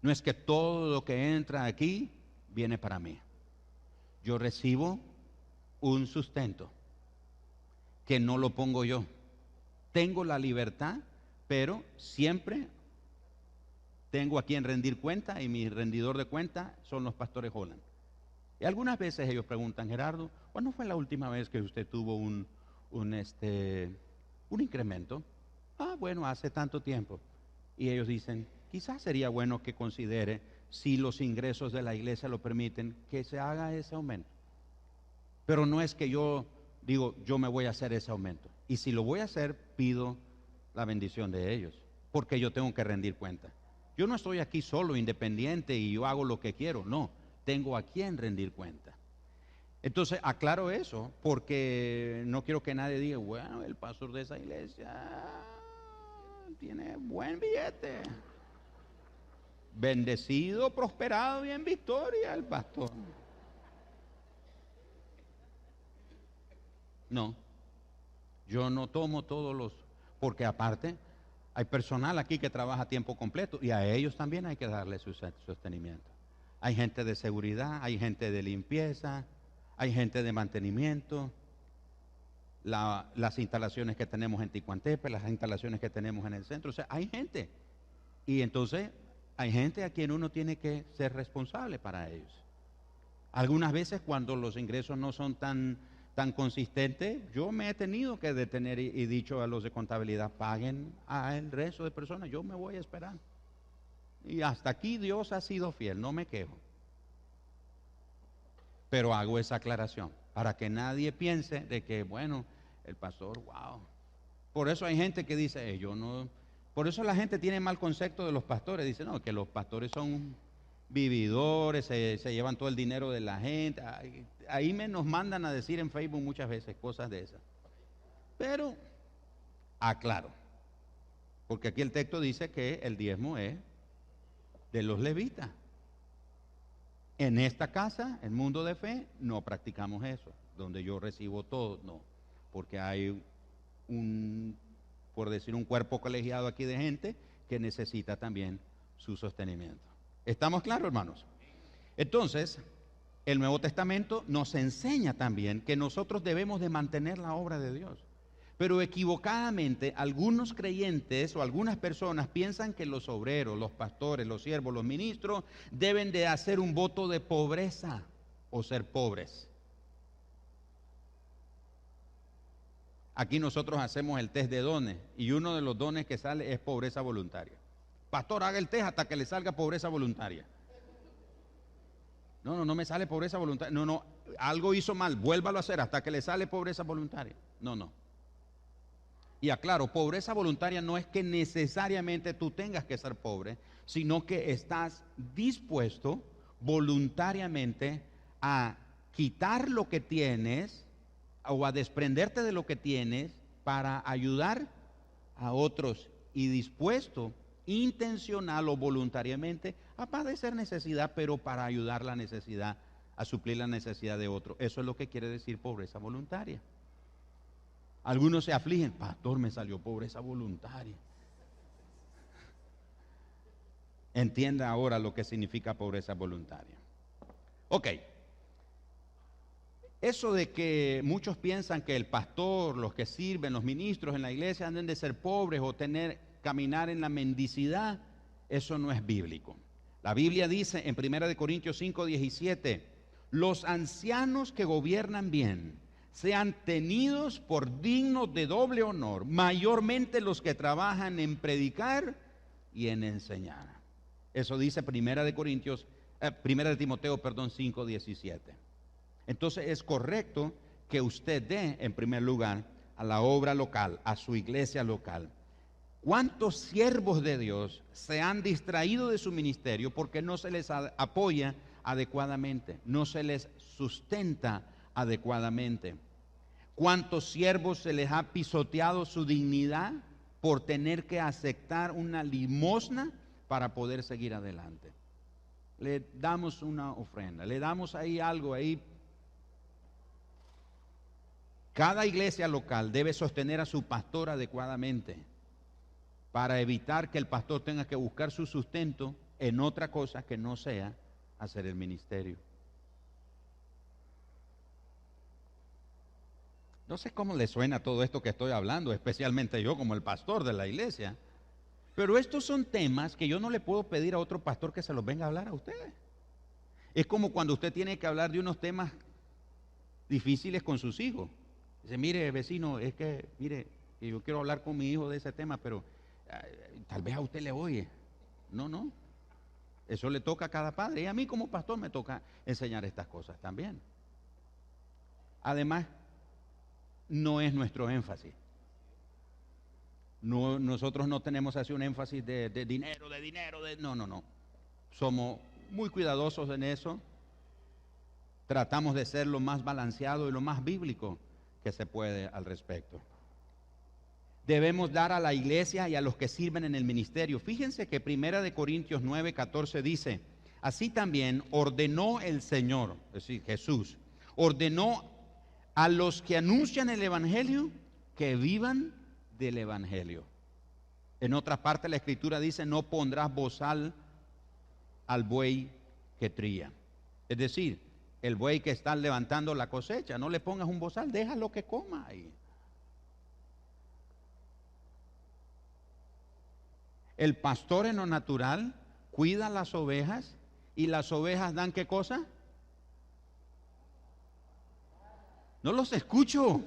No es que todo lo que entra aquí viene para mí. Yo recibo un sustento que no lo pongo yo. Tengo la libertad, pero siempre tengo a quien rendir cuenta, y mi rendidor de cuenta son los pastores Holland. Y algunas veces ellos preguntan, Gerardo, ¿cuándo fue la última vez que usted tuvo un incremento? Ah, bueno, hace tanto tiempo. Y ellos dicen, quizás sería bueno que considere, si los ingresos de la iglesia lo permiten, que se haga ese aumento. Pero no es que yo digo, yo me voy a hacer ese aumento. Y si lo voy a hacer, pido la bendición de ellos, porque yo tengo que rendir cuenta. Yo no estoy aquí solo, independiente, y yo hago lo que quiero. No, tengo a quien rendir cuenta. Entonces, aclaro eso, porque no quiero que nadie diga, bueno, el pastor de esa iglesia tiene buen billete. Bendecido, prosperado y en victoria el pastor. No, yo no tomo todos los, porque aparte hay personal aquí que trabaja a tiempo completo y a ellos también hay que darle su sostenimiento. Hay gente de seguridad, hay gente de limpieza, hay gente de mantenimiento, las instalaciones que tenemos en Ticuantepe, las instalaciones que tenemos en el centro, o sea, hay gente. Y entonces hay gente a quien uno tiene que ser responsable para ellos. Algunas veces cuando los ingresos no son tan consistentes, yo me he tenido que detener y dicho a los de contabilidad, paguen al resto de personas, yo me voy a esperar. Y hasta aquí Dios ha sido fiel, no me quejo. Pero hago esa aclaración, para que nadie piense de que, bueno, el pastor, wow. Por eso hay gente que dice, yo no. Por eso la gente tiene mal concepto de los pastores. Dice, no, que los pastores son vividores, se llevan todo el dinero de la gente. Ahí nos mandan a decir en Facebook muchas veces cosas de esas. Pero, aclaro, porque aquí el texto dice que el diezmo es de los levitas. En esta casa, el mundo de fe, no practicamos eso, donde yo recibo todo, no, porque hay por decir, un cuerpo colegiado aquí de gente que necesita también su sostenimiento. ¿Estamos claros, hermanos? Entonces, el Nuevo Testamento nos enseña también que nosotros debemos de mantener la obra de Dios. Pero equivocadamente, algunos creyentes o algunas personas piensan que los obreros, los pastores, los siervos, los ministros deben de hacer un voto de pobreza o ser pobres. Aquí nosotros hacemos el test de dones y uno de los dones que sale es pobreza voluntaria. Pastor, haga el test hasta que le salga pobreza voluntaria. No me sale pobreza voluntaria. No, algo hizo mal, vuélvalo a hacer hasta que le sale pobreza voluntaria. No. Y aclaro, pobreza voluntaria no es que necesariamente tú tengas que ser pobre, sino que estás dispuesto voluntariamente a quitar lo que tienes o a desprenderte de lo que tienes para ayudar a otros, y dispuesto intencional o voluntariamente a padecer necesidad, pero para ayudar la necesidad, a suplir la necesidad de otro. Eso es lo que quiere decir pobreza voluntaria. Algunos se afligen, pastor, me salió pobreza voluntaria. Entienda ahora lo que significa pobreza voluntaria. Ok. Eso de que muchos piensan que el pastor, los que sirven, los ministros en la iglesia deben de ser pobres o caminar en la mendicidad, eso no es bíblico. La Biblia dice en 1 Corintios 5:17, los ancianos que gobiernan bien sean tenidos por dignos de doble honor, mayormente los que trabajan en predicar y en enseñar. Eso dice 1 Primera de Timoteo, perdón, 5:17. Entonces es correcto que usted dé en primer lugar a la obra local, a su iglesia local. ¿Cuántos siervos de Dios se han distraído de su ministerio porque no se les apoya adecuadamente, no se les sustenta adecuadamente? ¿Cuántos siervos se les ha pisoteado su dignidad por tener que aceptar una limosna para poder seguir adelante? Le damos una ofrenda, le damos ahí algo ahí. Cada iglesia local debe sostener a su pastor adecuadamente para evitar que el pastor tenga que buscar su sustento en otra cosa que no sea hacer el ministerio. No sé cómo le suena todo esto que estoy hablando, especialmente yo como el pastor de la iglesia, pero estos son temas que yo no le puedo pedir a otro pastor que se los venga a hablar a ustedes. Es como cuando usted tiene que hablar de unos temas difíciles con sus hijos. Dice, mire vecino, es que, mire, yo quiero hablar con mi hijo de ese tema, pero tal vez a usted le oye. No, eso le toca a cada padre. Y a mí como pastor me toca enseñar estas cosas también. Además, no es nuestro énfasis. No, nosotros no tenemos así un énfasis de dinero, no. Somos muy cuidadosos en eso. Tratamos de ser lo más balanceado y lo más bíblico que se puede al respecto. Debemos dar a la iglesia y a los que sirven en el ministerio. Fíjense que 1 Corintios 9:14 dice, así también ordenó el Señor, es decir, Jesús, ordenó a los que anuncian el evangelio que vivan del evangelio. En otra parte la escritura dice, no pondrás bozal al buey que trilla. Es decir, el buey que está levantando la cosecha, no le pongas un bozal, déjalo que coma ahí. El pastor en lo natural cuida las ovejas y las ovejas dan ¿qué cosa? No los escucho.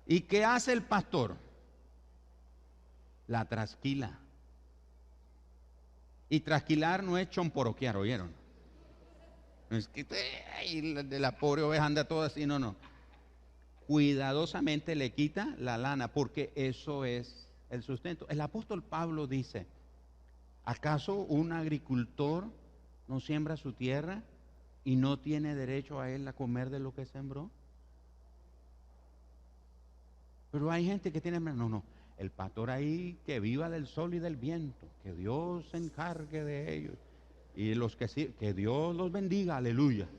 ¿Y qué hace el pastor? La trasquila. Y trasquilar no es chomporoquear, ¿oyeron? No es que la pobre oveja anda toda así, no. Cuidadosamente le quita la lana, porque eso es el sustento. El apóstol Pablo dice, ¿acaso un agricultor no siembra su tierra y no tiene derecho a él a comer de lo que sembró? Pero hay gente que tiene, no, el pastor ahí que viva del sol y del viento, que Dios se encargue de ellos, y los que Dios los bendiga, aleluya.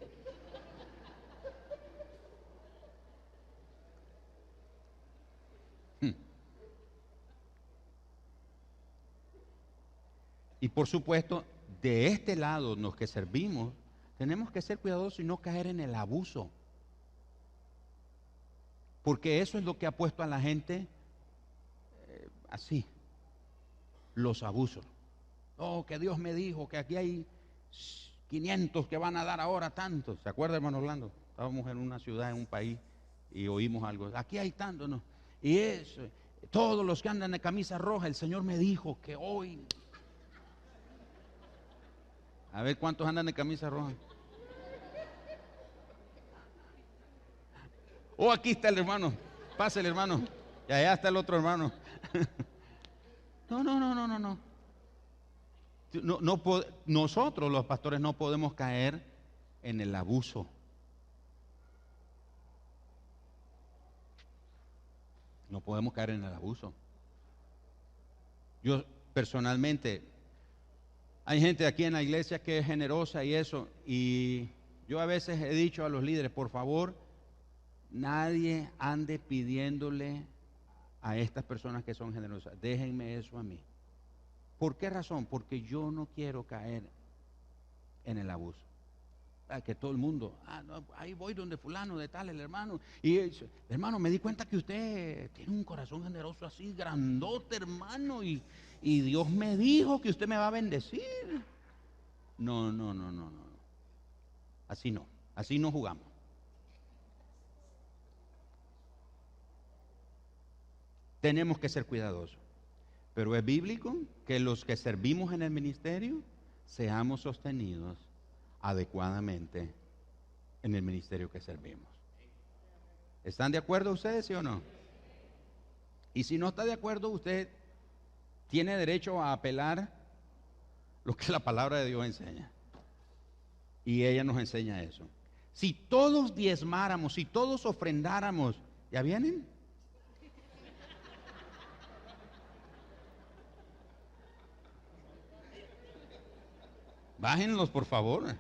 Y por supuesto, de este lado, los que servimos, tenemos que ser cuidadosos y no caer en el abuso. Porque eso es lo que ha puesto a la gente así, los abusos. Oh, que Dios me dijo que aquí hay 500 que van a dar ahora tantos. ¿Se acuerda, hermano Orlando? Estábamos en una ciudad, en un país, y oímos algo. Aquí hay tantos, ¿no? Y eso, todos los que andan de camisa roja, el Señor me dijo que hoy... A ver cuántos andan de camisa roja. Oh, aquí está el hermano. Pase el hermano. Y allá está el otro hermano. No. Nosotros los pastores no podemos caer en el abuso. No podemos caer en el abuso. Yo personalmente, hay gente aquí en la iglesia que es generosa y eso, y yo a veces he dicho a los líderes, por favor, nadie ande pidiéndole a estas personas que son generosas, déjenme eso a mí. ¿Por qué razón? Porque yo no quiero caer en el abuso. Que todo el mundo, no, ahí voy donde fulano de tal, el hermano, y hermano, me di cuenta que usted tiene un corazón generoso así, grandote, hermano, y Dios me dijo que usted me va a bendecir. No. Así no jugamos. Tenemos que ser cuidadosos. Pero es bíblico que los que servimos en el ministerio seamos sostenidos adecuadamente en el ministerio que servimos. ¿Están de acuerdo ustedes, sí o no? Y si no está de acuerdo, usted tiene derecho a apelar lo que la palabra de Dios enseña. Y ella nos enseña eso. Si todos diezmáramos, si todos ofrendáramos, ¿ya vienen? Bájenlos, por favor.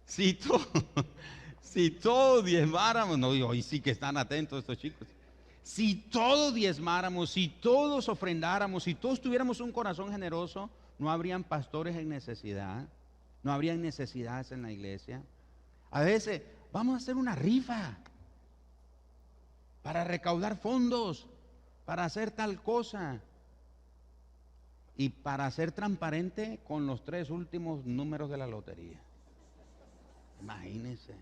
Si, si todos diezmáramos, no, hoy sí que están atentos estos chicos. Si todos diezmáramos, si todos ofrendáramos, si todos tuviéramos un corazón generoso, no habrían pastores en necesidad, no habrían necesidades en la iglesia. A veces vamos a hacer una rifa para recaudar fondos, para hacer tal cosa. Y para ser transparente con los 3 últimos números de la lotería. Imagínense.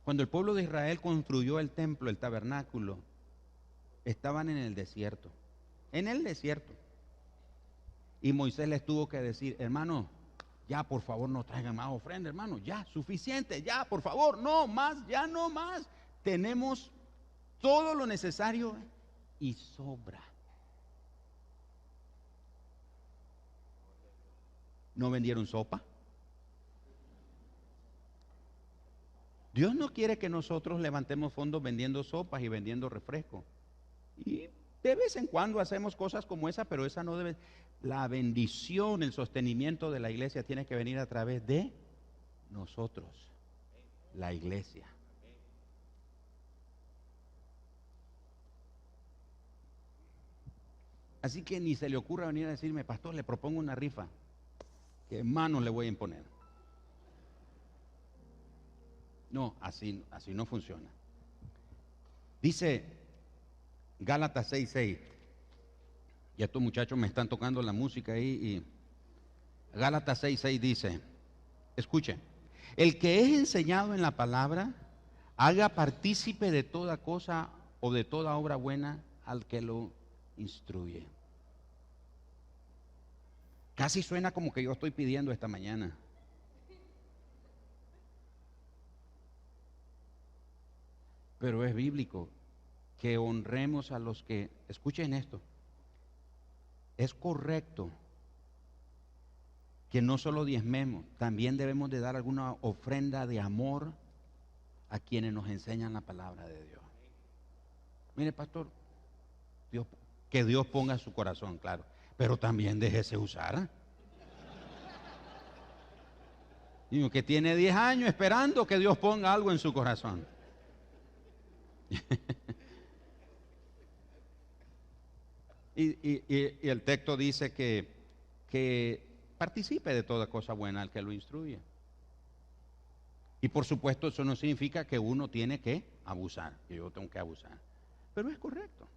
Cuando el pueblo de Israel construyó el templo, el tabernáculo, estaban en el desierto. En el desierto. Y Moisés les tuvo que decir, hermano, ya por favor no traigan más ofrenda, hermano, ya, suficiente, ya, por favor, no más, ya no más. Tenemos todo lo necesario y sobra. ¿No vendieron sopa? Dios no quiere que nosotros levantemos fondos vendiendo sopas y vendiendo refresco. Y de vez en cuando hacemos cosas como esa, pero esa no debe. La bendición, el sostenimiento de la iglesia tiene que venir a través de nosotros, la iglesia. Así que ni se le ocurra venir a decirme, pastor, le propongo una rifa. ¿Qué manos le voy a imponer? No, así no funciona. Dice Gálatas 6:6. Y estos muchachos me están tocando la música ahí. Y Gálatas 6:6 dice, escuchen, el que es enseñado en la palabra, haga partícipe de toda cosa o de toda obra buena al que lo instruye. Casi suena como que yo estoy pidiendo esta mañana. Pero es bíblico que honremos a los que, escuchen esto, es correcto que no solo diezmemos, también debemos de dar alguna ofrenda de amor a quienes nos enseñan la palabra de Dios. Mire, pastor, que Dios ponga su corazón, claro, pero también déjese usar. Digo, que tiene 10 años esperando que Dios ponga algo en su corazón. Y el texto dice que participe de toda cosa buena al que lo instruye. Y por supuesto eso no significa que uno tiene que abusar, que yo tengo que abusar. Pero es correcto.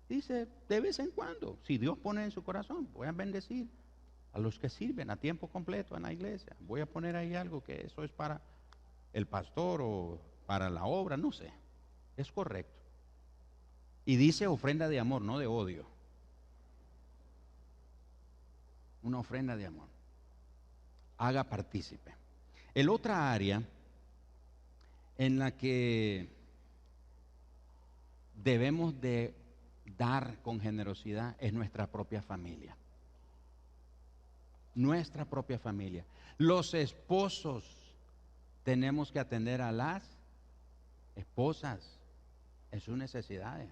Dice, de vez en cuando, si Dios pone en su corazón, voy a bendecir a los que sirven a tiempo completo en la iglesia. Voy a poner ahí algo que eso es para el pastor o para la obra, no sé. Es correcto. Y dice ofrenda de amor, no de odio. Una ofrenda de amor. Haga partícipe. El otra área en la que debemos de dar con generosidad es nuestra propia familia. Nuestra propia familia. Los esposos tenemos que atender a las esposas en sus necesidades.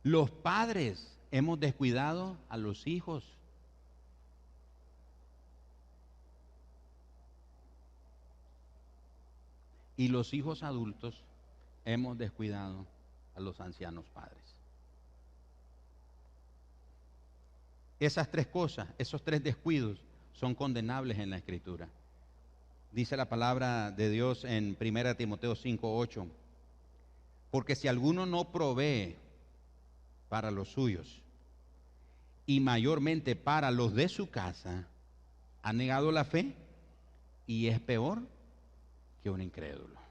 Los padres hemos descuidado a los hijos. Y los hijos adultos hemos descuidado a los ancianos padres. Esas 3 cosas, esos 3 descuidos son condenables en la Escritura. Dice la palabra de Dios en 1 Timoteo 5:8, porque si alguno no provee para los suyos y mayormente para los de su casa, ha negado la fe y es peor que un incrédulo.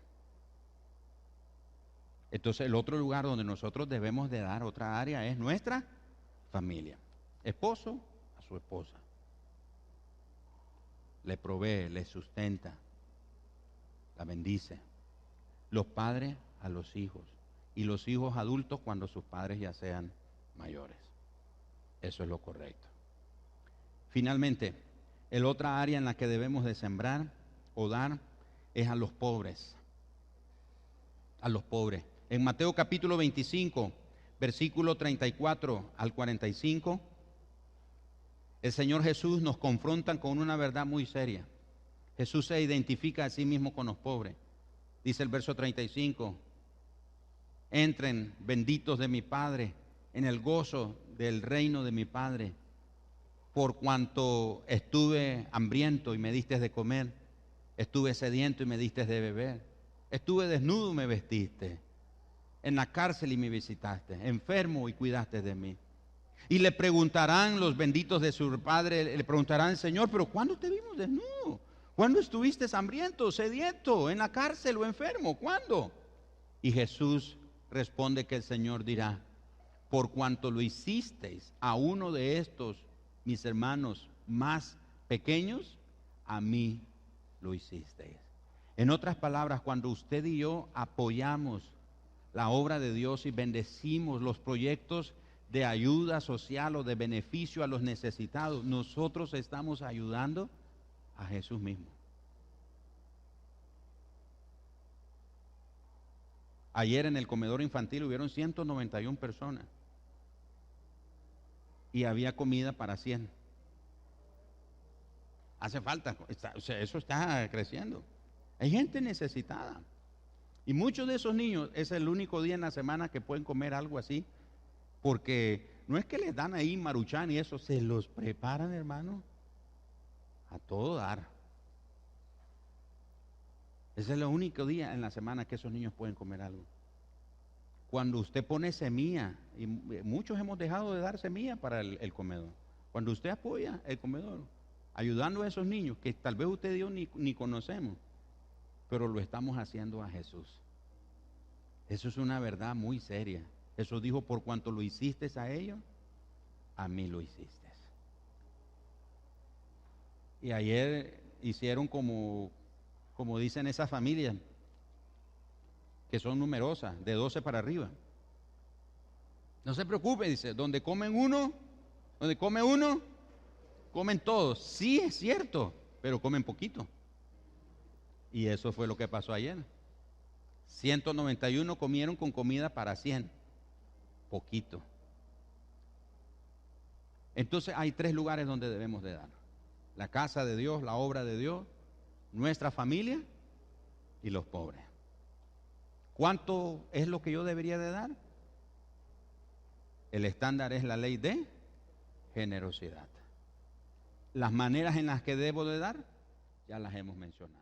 Entonces el otro lugar donde nosotros debemos de dar otra área es nuestra familia. Esposo a su esposa. Le provee, le sustenta, la bendice. Los padres a los hijos. Y los hijos adultos cuando sus padres ya sean mayores. Eso es lo correcto. Finalmente, el otra área en la que debemos de sembrar o dar es a los pobres. A los pobres. En Mateo capítulo 25, versículo 34 al 45, el Señor Jesús nos confronta con una verdad muy seria. Jesús se identifica a sí mismo con los pobres. Dice el verso 35, entren benditos de mi Padre en el gozo del reino de mi Padre, por cuanto estuve hambriento y me diste de comer, estuve sediento y me diste de beber, estuve desnudo y me vestiste, en la cárcel y me visitaste, enfermo y cuidaste de mí. Y le preguntarán los benditos de su Padre, le preguntarán, Señor, pero ¿cuándo te vimos desnudo? ¿Cuándo estuviste hambriento, sediento, en la cárcel o enfermo? ¿Cuándo? Y Jesús responde que el Señor dirá, por cuanto lo hicisteis a uno de estos, mis hermanos más pequeños, a mí lo hicisteis. En otras palabras, cuando usted y yo apoyamos la obra de Dios y bendecimos los proyectos de ayuda social o de beneficio a los necesitados, nosotros estamos ayudando a Jesús mismo. Ayer en el comedor infantil hubieron 191 personas y había comida para 100. Hace falta, eso está creciendo. Hay gente necesitada. Y muchos de esos niños es el único día en la semana que pueden comer algo así, porque no es que les dan ahí maruchan y eso, se los preparan, hermano, a todo dar. Ese es el único día en la semana que esos niños pueden comer algo. Cuando usted pone semilla, y muchos hemos dejado de dar semilla para el comedor. Cuando usted apoya el comedor, ayudando a esos niños que tal vez usted y yo ni conocemos, pero lo estamos haciendo a Jesús. Eso es una verdad muy seria. Jesús dijo, por cuanto lo hiciste a ellos, a mí lo hiciste. Y ayer hicieron como dicen esas familias, que son numerosas, de 12 para arriba. No se preocupe, dice, donde come uno, comen todos. Sí, es cierto, pero comen poquito. Y eso fue lo que pasó ayer. 191 comieron con comida para 100. Poquito. Entonces hay 3 lugares donde debemos de dar. La casa de Dios, la obra de Dios, nuestra familia y los pobres. ¿Cuánto es lo que yo debería de dar? El estándar es la ley de generosidad. Las maneras en las que debo de dar, ya las hemos mencionado.